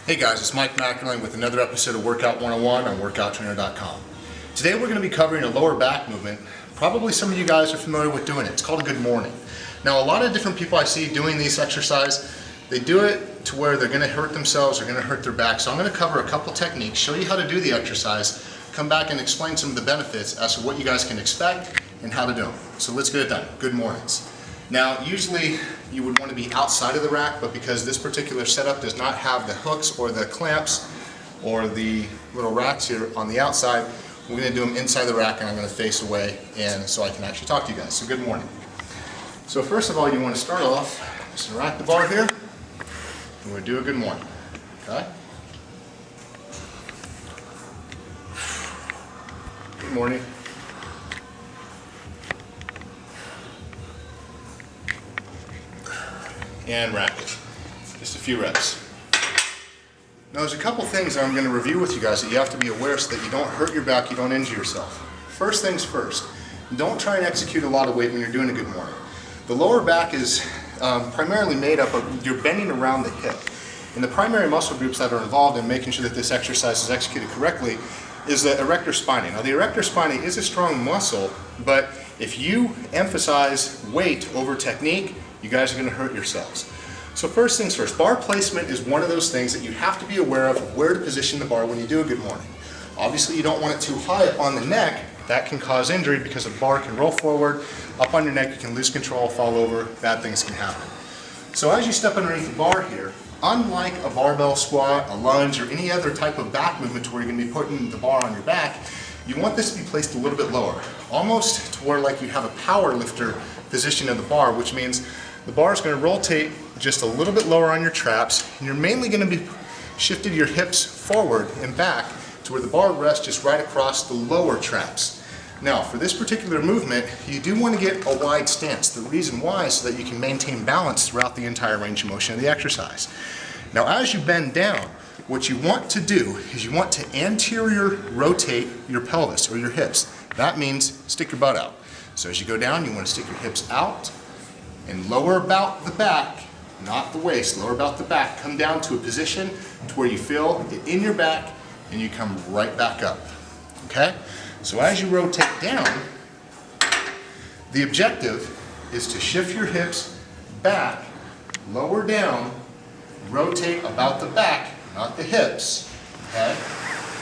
Hey guys, it's Mike McErlane with another episode of Workout 101 on WorkoutTrainer.com. Today we're going to be covering a lower back movement. Probably some of you guys are familiar with doing it. It's called a good morning. Now, a lot of different people I see doing these exercises, they do it to where they're going to hurt themselves, they're going to hurt their back. So I'm going to cover a couple techniques, show you how to do the exercise, come back and explain some of the benefits as to what you guys can expect and how to do them. So let's get it done. Good mornings. Now, usually you would want to be outside of the rack, but because this particular setup does not have the hooks or the clamps or the little racks here on the outside, we're going to do them inside the rack, and I'm going to face away and so I can actually talk to you guys. So good morning. So first of all, you want to start off, just rack the bar here, and we're going to do a good morning. Okay? Good morning. And rack it. Just a few reps. Now there's a couple things that I'm going to review with you guys that you have to be aware so that you don't hurt your back, you don't injure yourself. First things first, don't try and execute a lot of weight when you're doing a good morning. The lower back is primarily made up of, you're bending around the hip. And the primary muscle groups that are involved in making sure that this exercise is executed correctly is the erector spinae. Now the erector spinae is a strong muscle, but if you emphasize weight over technique, you guys are going to hurt yourselves. So first things first, bar placement is one of those things that you have to be aware of where to position the bar when you do a good morning. Obviously you don't want it too high up on the neck. That can cause injury because the bar can roll forward. Up on your neck you can lose control, fall over, bad things can happen. So as you step underneath the bar here, unlike a barbell squat, a lunge, or any other type of back movement where you're going to be putting the bar on your back, you want this to be placed a little bit lower, almost to where like you have a power lifter position of the bar, which means the bar is going to rotate just a little bit lower on your traps, and you're mainly going to be shifted your hips forward and back to where the bar rests just right across the lower traps. Now, for this particular movement, you do want to get a wide stance. The reason why is so that you can maintain balance throughout the entire range of motion of the exercise. Now, as you bend down, what you want to do is you want to anterior rotate your pelvis or your hips. That means stick your butt out. So as you go down, you want to stick your hips out and lower about the back, not the waist, lower about the back. Come down to a position to where you feel it in your back and you come right back up. Okay? So as you rotate down, the objective is to shift your hips back, lower down, rotate about the back, not the hips. Okay?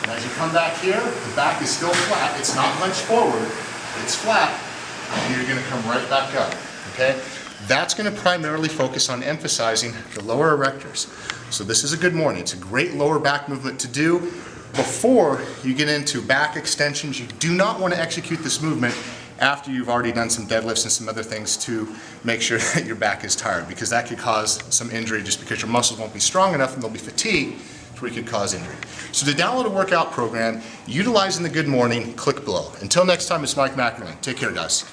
And as you come back here, the back is still flat. It's not hunched forward. It's flat. And you're going to come right back up. Okay? That's going to primarily focus on emphasizing the lower erectors. So this is a good morning. It's a great lower back movement to do before you get into back extensions. You do not want to execute this movement after you've already done some deadlifts and some other things to make sure that your back is tired, because that could cause some injury just because your muscles won't be strong enough and they'll be fatigued where it could cause injury. So to download a workout program utilizing the Good Morning, click below. Until next time, it's Mike McErlane. Take care, guys.